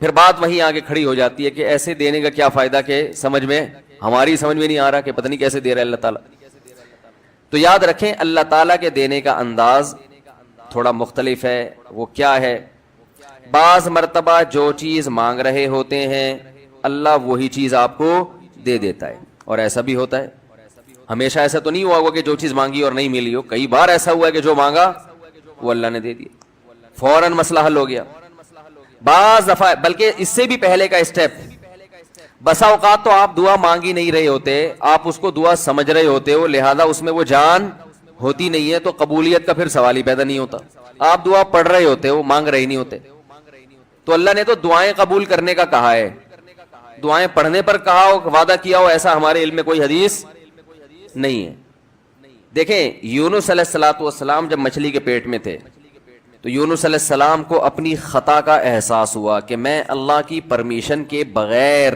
پھر بات وہیں آگے کھڑی ہو جاتی ہے کہ ایسے دینے کا کیا فائدہ کہ ہماری سمجھ میں نہیں آ رہا کہ پتہ نہیں کیسے دے رہا ہے اللہ تعالیٰ. تو یاد رکھیں اللہ تعالیٰ کے دینے کا انداز تھوڑا مختلف ہے. وہ کیا ہے؟ بعض مرتبہ جو چیز مانگ رہے ہوتے ہیں اللہ وہی چیز آپ کو دے دیتا ہے. اور ایسا بھی ہوتا ہے, ہمیشہ ایسا تو نہیں ہوا ہوگا کہ جو چیز مانگی اور نہیں ملی ہو. کئی بار ایسا ہوا ہے کہ جو مانگا وہ اللہ نے دے دیا, فوراً مسئلہ حل ہو گیا. بعض دفعہ بلکہ اس سے بھی پہلے کا اسٹیپ, بسا اوقات تو آپ دعا مانگ ہی نہیں رہے ہوتے, آپ اس کو دعا سمجھ رہے ہوتے ہو, لہذا اس میں وہ جان ہوتی نہیں ہے, تو قبولیت کا پھر سوال ہی پیدا نہیں ہوتا. آپ دعا پڑھ رہے ہوتے ہو, مانگ رہے نہیں ہوتے. تو اللہ نے تو دعائیں قبول کرنے کا کہا ہے, دعائیں پڑھنے پر کہا ہو, وعدہ کیا ہو, ایسا ہمارے علم میں کوئی حدیث نہیں ہے. دیکھیں یونس علیہ الصلوۃ والسلام جب مچھلی کے پیٹ میں تھے تو یونس علیہ السلام کو اپنی خطا کا احساس ہوا کہ میں اللہ کی پرمیشن کے بغیر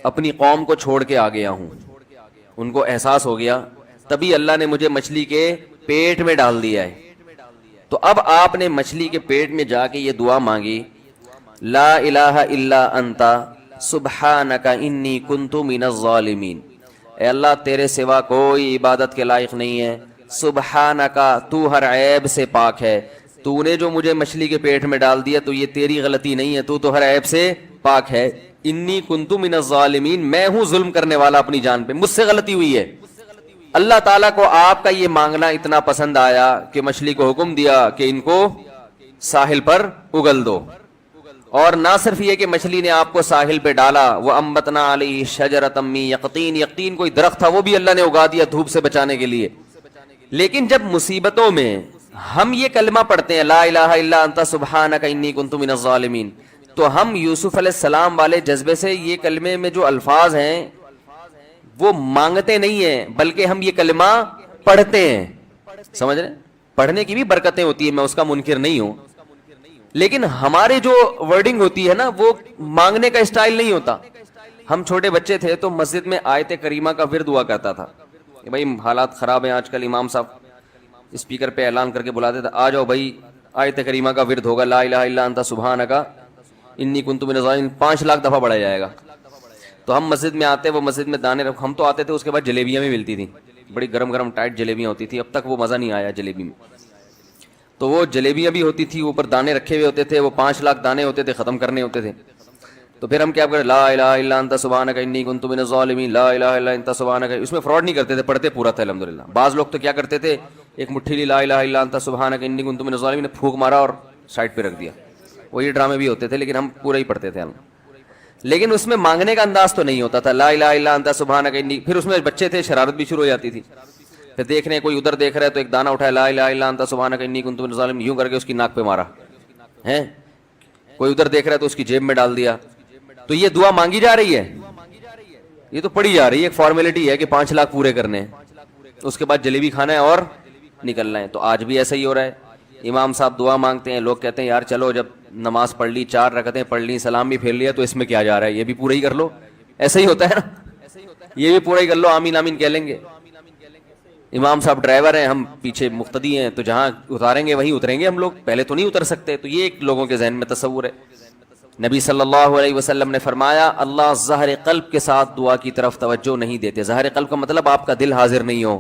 اپنی قوم کو چھوڑ کے آ گیا ہوں. ان کو احساس ہو گیا, تبھی اللہ نے مجھے مچھلی کے پیٹ میں ڈال دیا ہے. تو اب آپ نے مچھلی کے پیٹ میں جا کے یہ دعا مانگی, لا الہ الا انت سبحانک انی کنت من الظالمین. اے اللہ تیرے سوا کوئی عبادت کے لائق نہیں ہے, سبحانکا تو ہر عیب سے پاک ہے, تو نے جو مجھے مچھلی کے پیٹ میں ڈال دیا تو یہ تیری غلطی نہیں ہے, تو ہر عیب سے پاک ہے. انی کنت من الظالمین, میں ہوں ظلم کرنے والا اپنی جان پہ, مجھ سے غلطی ہوئی ہے. اللہ تعالیٰ کو آپ کا یہ مانگنا اتنا پسند آیا کہ مچھلی کو حکم دیا کہ ان کو ساحل پر اگل دو. اور نہ صرف یہ کہ مچھلی نے آپ کو ساحل پہ ڈالا, وہ انبتنا علیہ شجرۃ من یقطین, یقطین کوئی درخت تھا وہ بھی اللہ نے اگا دیا دھوپ سے بچانے کے لیے. لیکن جب مصیبتوں میں ہم یہ کلمہ پڑھتے ہیں لا الہ الا انت سبحانک انی کنت من الظالمین, تو ہم یوسف علیہ السلام والے جذبے سے یہ کلمے میں جو الفاظ ہیں وہ مانگتے نہیں ہیں, بلکہ ہم یہ کلمہ پڑھتے ہیں. سمجھ رہے ہیں, پڑھنے کی بھی برکتیں ہوتی ہیں, میں اس کا منکر نہیں ہوں, لیکن ہمارے جو ورڈنگ ہوتی ہے نا وہ مانگنے کا اسٹائل نہیں ہوتا. ہم چھوٹے بچے تھے تو مسجد میں آیت کریمہ کا ورد ہوا کرتا تھا کہ بھائی حالات خراب ہیں آج کل, امام صاحب اسپیکر پہ اعلان کر کے بلاتے تھے, آ جاؤ بھائی آیت کریمہ کا ورد ہوگا, لا الہ الا انت سبحانک انی کنت من الظالمین, 5 لاکھ دفعہ پڑھا جائے گا. تو ہم مسجد میں آتے, وہ مسجد میں دانے ہم تو آتے تھے, اس کے بعد جلیبیاں بھی ملتی تھیں, بڑی گرم گرم ٹائٹ جلیبیاں ہوتی تھی. اب تک وہ مزہ نہیں آیا جلیبی میں. تو وہ جلیبیاں بھی ہوتی تھی, اوپر دانے رکھے ہوئے ہوتے تھے, وہ 5 لاکھ دانے ہوتے تھے, ختم کرنے ہوتے تھے. تو پھر ہم کیا کریں, لا الہ الا انت سبحانک انی کنت من الظالمین, لا الہ الا انت سبحانک. اس میں فراڈ نہیں کرتے تھے, پڑھتے پورا تھا الحمدللہ. بعض لوگ تو کیا کرتے تھے, ایک مٹھی لی لا الہ الا انت سبحانک انی کنت من الظالمین نے پھونک مارا اور سائڈ پہ رکھ دیا. وہ یہ ڈرامے بھی ہوتے تھے, لیکن ہم پورا ہی پڑھتے تھے ہم. لیکن اس میں مانگنے کا انداز تو نہیں ہوتا تھا, لا الہ الا انت سبحانک انی. پھر اس میں بچے تھے, شرارت بھی شروع ہو جاتی تھی. پھر دیکھ رہے کوئی ادھر دیکھ رہا ہے تو ایک دانہ اٹھایا, لا الہ الا انت سبحانک انی کنت من الظالمین, یوں کر کے اس کی ناک پہ مارا ہے. کوئی ادھر دیکھ رہا ہے تو اس کی جیب میں ڈال دیا. تو یہ دعا مانگی جا رہی ہے, یہ تو پڑھی جا رہی ہے, ایک فارمیلٹی ہے کہ 5 لاکھ پورے کرنے ہیں, اس کے بعد جلیبی کھانا ہے اور نکلنا ہے. تو آج بھی ایسا ہی ہو رہا ہے. امام صاحب دعا مانگتے ہیں, لوگ کہتے ہیں یار چلو جب نماز پڑھ لی, 4 رکعتیں پڑھ لی, سلام بھی پھیر لیا, تو اس میں کیا جا رہا ہے, یہ بھی پورا ہی کر لو. ایسا ہی ہوتا ہے نا, یہ بھی پورا ہی کر لو, آمین آمین کہہ لیں گے. امام صاحب ڈرائیور ہیں, ہم پیچھے مقتدی ہیں, تو جہاں اتاریں گے وہیں اتریں گے ہم لوگ, پہلے تو نہیں اتر سکتے. تو یہ ایک لوگوں کے ذہن میں تصور ہے. نبی صلی اللہ علیہ وسلم نے فرمایا اللہ ظاہر قلب کے ساتھ دعا کی طرف توجہ نہیں دیتے. ظاہر قلب کا مطلب آپ کا دل حاضر نہیں ہو,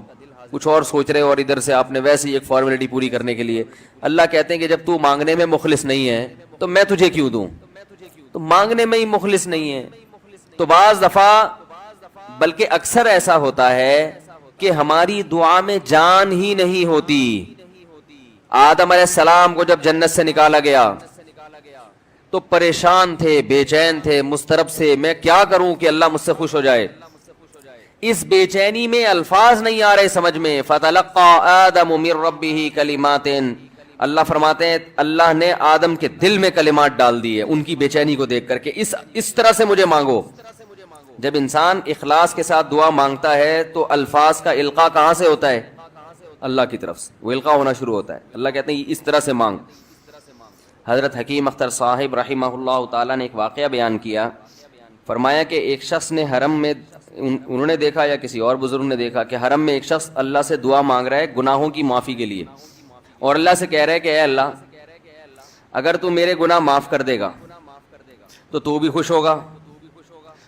کچھ اور سوچ رہے ہو, اور ادھر سے آپ نے ویسے ہی ایک فارمیلٹی پوری کرنے کے لیے. اللہ کہتے ہیں کہ جب تو مانگنے میں مخلص نہیں ہے تو میں تجھے کیوں دوں. تو مانگنے میں ہی مخلص نہیں ہے. تو بعض دفعہ بلکہ اکثر ایسا ہوتا ہے کہ ہماری دعا میں جان ہی نہیں ہوتی. آدم علیہ السلام کو جب جنت سے نکالا گیا تو پریشان تھے, بے چین تھے, مضطرب سے, میں کیا کروں کہ اللہ مجھ سے خوش ہو جائے. اس بے چینی میں الفاظ نہیں آ رہے سمجھ میں. فَتَلَقَّى آدَمُ مِن رَبِّهِ كَلِمَاتٍ, اللہ فرماتے ہیں اللہ نے آدم کے دل میں کلمات ڈال دیے ان کی بے چینی کو دیکھ کر کے, اس طرح سے مجھے مانگو. جب انسان اخلاص کے ساتھ دعا مانگتا ہے تو الفاظ کا القاء کہاں سے ہوتا ہے, اللہ کی طرف سے وہ القاء ہونا شروع ہوتا ہے. اللہ کہتے ہیں اس طرح سے مانگ. حضرت حکیم اختر صاحب رحمہ اللہ تعالیٰ نے ایک واقعہ بیان کیا, فرمایا کہ ایک شخص نے حرم میں, انہوں نے دیکھا یا کسی اور بزرگ نے دیکھا کہ حرم میں ایک شخص اللہ سے دعا مانگ رہا ہے گناہوں کی معافی کے لیے, اور اللہ سے کہہ رہا ہے کہ اے اللہ اگر تو میرے گناہ معاف کر دے گا تو بھی خوش ہوگا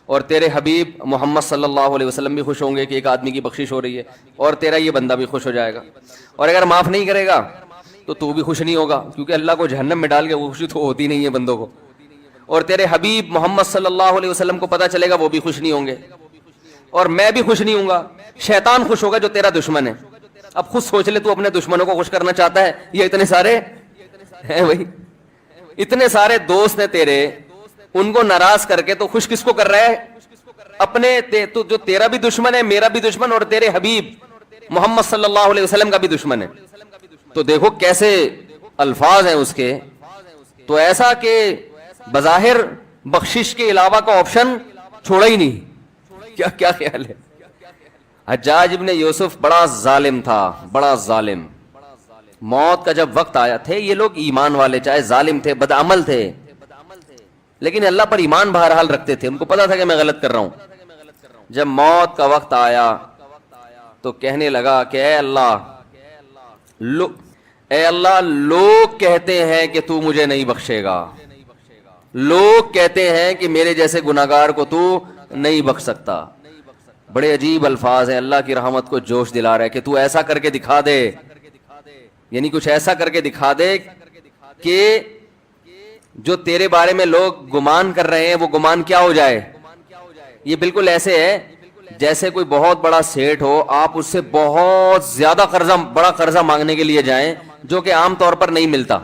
اور تیرے حبیب محمد صلی اللہ علیہ وسلم بھی خوش ہوں گے کہ ایک آدمی کی بخشش ہو رہی ہے، اور تیرا یہ بندہ بھی خوش ہو جائے گا۔ اور اگر معاف نہیں کرے گا تو بھی خوش نہیں ہوگا، کیونکہ اللہ کو جہنم میں ڈال کے خوشی تو ہوتی نہیں ہے بندوں کو، اور تیرے حبیب محمد صلی اللہ علیہ وسلم کو پتہ چلے گا وہ بھی خوش نہیں ہوں گے، اور میں بھی خوش نہیں ہوں گا۔ شیطان خوش ہوگا جو تیرا دشمن ہے۔ اب خود سوچ لے، تو اپنے دشمنوں کو خوش کرنا چاہتا ہے؟ یہ اتنے سارے ہیں بھائی، اتنے سارے دوست ہیں تیرے، ان کو ناراض کر کے تو خوش کس کو کر رہا ہے؟ اپنے تو جو تیرا بھی دشمن ہے، میرا بھی دشمن، اور تیرے حبیب محمد صلی اللہ علیہ وسلم کا بھی دشمن ہے۔ تو دیکھو کیسے الفاظ ہیں اس کے، تو ایسا کہ بظاہر بخشش کے علاوہ کا آپشن چھوڑا ہی نہیں۔ کیا خیال ہے؟ حجاج ابن یوسف بڑا ظالم تھا، بڑا ظالم۔ موت کا جب وقت آیا، تھے یہ لوگ ایمان والے، چاہے ظالم تھے، بدعمل تھے، لیکن اللہ پر ایمان بہرحال رکھتے تھے، ان کو پتا تھا کہ میں غلط کر رہا ہوں۔ جب موت کا وقت آیا تو کہنے لگا کہ اے اللہ لوگ کہتے ہیں کہ تو مجھے نہیں بخشے گا، لوگ کہتے ہیں کہ میرے جیسے گناہگار کو تو نہیں بخش سکتا۔ بڑے عجیب الفاظ ہیں، اللہ کی رحمت کو جوش دلا رہا ہے کہ تو ایسا کر کے دکھا دے، یعنی کچھ ایسا کر کے دکھا دے کہ جو تیرے بارے میں لوگ گمان کر رہے ہیں وہ گمان کیا ہو جائے۔ یہ بالکل ایسے ہے جیسے کوئی بہت بڑا سیٹ ہو، آپ اس سے بہت زیادہ بڑا قرضہ مانگنے کے لیے جائیں جو کہ عام طور پر نہیں ملتا،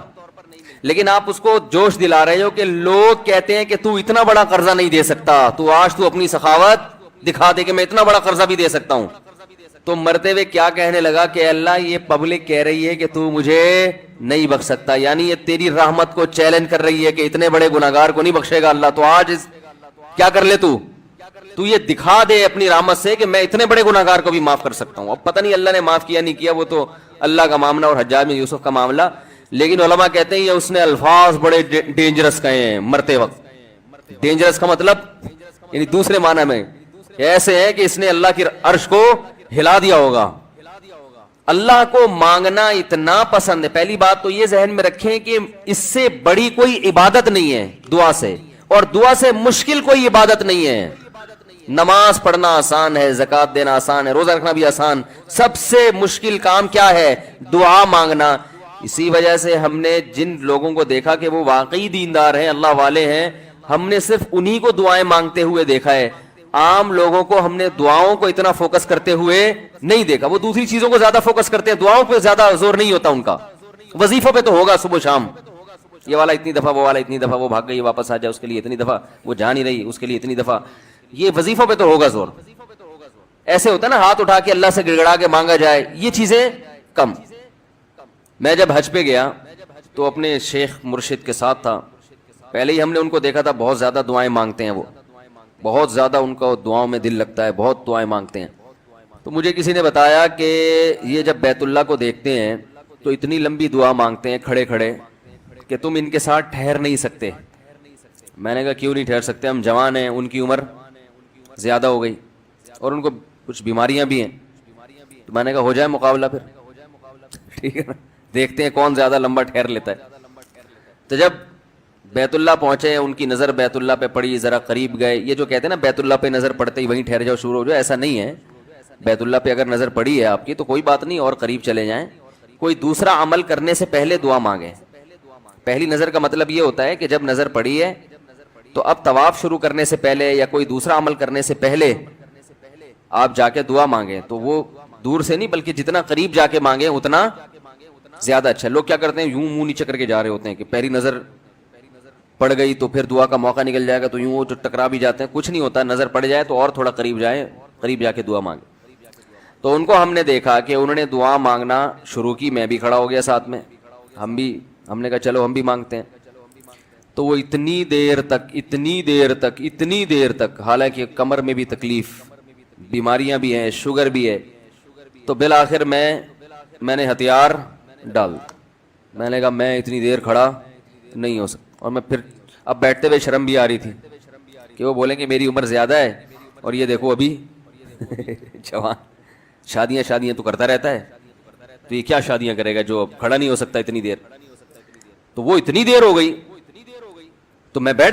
لیکن آپ اس کو جوش دلا رہے ہو کہ لوگ کہتے ہیں کہ تو اتنا بڑا قرضہ نہیں دے سکتا، تو آج تو اپنی سخاوت دکھا دے کہ میں اتنا بڑا قرضہ بھی دے سکتا ہوں۔ تو مرتے ہوئے کیا کہنے لگا کہ اللہ یہ پبلک کہہ رہی ہے کہ تو مجھے نہیں بخش سکتا، یعنی یہ تیری رحمت کو چیلنج کر رہی ہے کہ اتنے بڑے گناہگار کو نہیں بخشے گا اللہ، تو آج کیا کر لے تو یہ دکھا دے اپنی رحمت سے کہ میں اتنے بڑے گناہگار کو بھی معاف کر سکتا ہوں۔ اب پتہ نہیں اللہ نے معاف کیا نہیں کیا، وہ تو اللہ کا معاملہ اور حجاج بن یوسف کا معاملہ، لیکن علماء کہتے ہیں یہ اس نے الفاظ بڑے ڈینجرس کہے ہیں مرتے وقت۔ ڈینجرس کا مطلب یعنی دوسرے معنی میں ایسے ہے کہ اس نے اللہ کی عرش کو ہلا دیا ہوگا۔ اللہ کو مانگنا اتنا پسند ہے، پہلی بات تو یہ ذہن میں رکھیں کہ اس سے بڑی کوئی عبادت نہیں ہے دعا سے، اور دعا سے مشکل کوئی عبادت نہیں ہے۔ نماز پڑھنا آسان ہے، زکوٰۃ دینا آسان ہے، روزہ رکھنا بھی آسان، سب سے مشکل کام کیا ہے؟ دعا مانگنا۔ اسی وجہ سے ہم نے جن لوگوں کو دیکھا کہ وہ واقعی دیندار ہیں، اللہ والے ہیں، ہم نے صرف انہی کو دعائیں مانگتے ہوئے دیکھا ہے۔ عام لوگوں کو ہم نے دعاؤں کو اتنا فوکس کرتے ہوئے نہیں دیکھا، وہ دوسری چیزوں کو زیادہ فوکس کرتے ہیں، دعاؤں پہ زیادہ زور نہیں ہوتا ان کا۔ وظیفوں پہ تو ہوگا صبح شام، یہ والا اتنی دفعہ، وہ والا اتنی دفعہ، وہ بھاگ گئی واپس آ جائے اس کے لیے اتنی دفعہ، وہ جا نہیں رہی اس کے لیے اتنی دفعہ، یہ وظیفوں پہ تو ہوگا زور۔ ایسے ہوتا ہے نا ہاتھ اٹھا کے اللہ سے گڑگڑا کے مانگا جائے، یہ چیزیں کم۔ میں جب حج پہ گیا تو اپنے شیخ مرشد کے ساتھ تھا، پہلے ہی ہم نے ان کو دیکھا تھا بہت زیادہ دعائیں مانگتے ہیں، وہ بہت زیادہ ان کا دعاؤں میں دل لگتا ہے، بہت دعائیں مانگتے ہیں۔ تو مجھے کسی نے بتایا کہ یہ جب بیت اللہ کو دیکھتے ہیں تو اتنی لمبی دعا مانگتے ہیں کھڑے کھڑے کہ تم ان کے ساتھ ٹھہر نہیں سکتے۔ میں نے کہا کیوں نہیں ٹھہر سکتے؟ ہم جوان ہیں، ان کی عمر زیادہ ہو گئی اور ان کو کچھ بیماریاں بھی ہیں۔ تو میں نے کہا ہو جائے مقابلہ پھر، ٹھیک ہے نا، دیکھتے ہیں کون زیادہ لمبا ٹھہر لیتا ہے۔ تو جب بیت اللہ پہنچے، ان کی نظر بیت اللہ پہ پڑی، ذرا قریب گئے۔ یہ جو کہتے ہیں نا بیت اللہ پہ نظر پڑتے ہی وہیں ٹھہر جاؤ، شروع ہو جاؤ، ایسا نہیں ہے۔ بیت اللہ پہ اگر نظر پڑی ہے آپ کی تو کوئی بات نہیں، اور قریب چلے جائیں۔ کوئی دوسرا عمل کرنے سے پہلے دعا مانگیں۔ پہلی نظر کا مطلب یہ ہوتا ہے کہ جب نظر پڑی ہے تو اب طواف شروع کرنے سے پہلے یا کوئی دوسرا عمل کرنے سے پہلے آپ جا کے دعا مانگیں، تو وہ دور سے نہیں بلکہ جتنا قریب جا کے مانگیں اتنا زیادہ اچھا۔ لوگ کیا کرتے ہیں، یوں منہ نیچے کر کے جا رہے ہوتے ہیں کہ پہلی نظر پڑ گئی تو پھر دعا کا موقع نکل جائے گا، تو یوں وہ ٹکرا بھی جاتے ہیں۔ کچھ نہیں ہوتا، نظر پڑ جائے تو اور تھوڑا قریب جائیں، قریب جا کے دعا مانگیں۔ تو ان کو ہم نے دیکھا کہ انہوں نے دعا مانگنا شروع کی، میں بھی کھڑا ہو گیا ساتھ میں، ہم نے کہا چلو ہم بھی مانگتے ہیں۔ تو وہ اتنی دیر تک حالانکہ کمر میں بھی تکلیف، بیماریاں بھی ہیں، شوگر بھی ہے، تو بالآخر میں نے ہتھیار ڈال، میں نے کہا میں اتنی دیر کھڑا نہیں ہو سکتا۔ اور میں پھر اب بیٹھتے ہوئے شرم بھی آ رہی تھی کہ وہ بولیں کہ میری عمر زیادہ ہے اور یہ دیکھو ابھی جوان، شادیاں تو کرتا رہتا ہے، تو یہ کیا شادیاں کرے گا جو اب کھڑا نہیں ہو سکتا اتنی دیر۔ تو وہ اتنی دیر ہو گئی تو میں بیٹھ